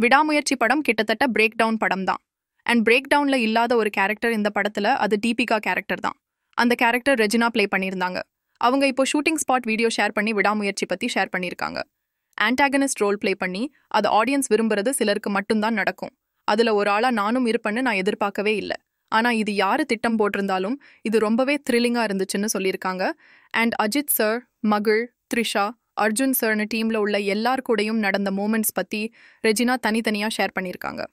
விடாமுயற்சி படம் கிட்டத்தட்ட பிரேக் டவுன் படம் தான். அண்ட் பிரேக் டவுன்ல இல்லாத ஒரு கேரக்டர் இந்த படத்துல அது தீபிகா கேரக்டர் தான். அந்த கேரக்டர் ரெஜினா ப்ளே பண்ணியிருந்தாங்க. அவங்க இப்போ ஷூட்டிங் ஸ்பாட் வீடியோ ஷேர் பண்ணி விடாமுயற்சி பத்தி ஷேர் பண்ணியிருக்காங்க. ஆன்டாகனிஸ்ட் ரோல் ப்ளே பண்ணி அது ஆடியன்ஸ் விரும்புறது சிலருக்கு மட்டும்தான் நடக்கும். அதுல ஒரு ஆளா நானும் இருப்பேன்னு நான் எதிர்பார்க்கவே இல்லை. ஆனா இது யாரு திட்டம் போட்டிருந்தாலும் இது ரொம்பவே த்ரில்லிங்கா இருந்துச்சுன்னு சொல்லியிருக்காங்க. அண்ட் அஜித் சார், மகள், த்ரிஷா, அர்ஜுன் சார்னு டீம்ல உள்ள எல்லார் கூடயும் நடந்த மூமெண்ட்ஸ் பத்தி ரெஜினா தனித்தனியா ஷேர் பண்ணியிருக்காங்க.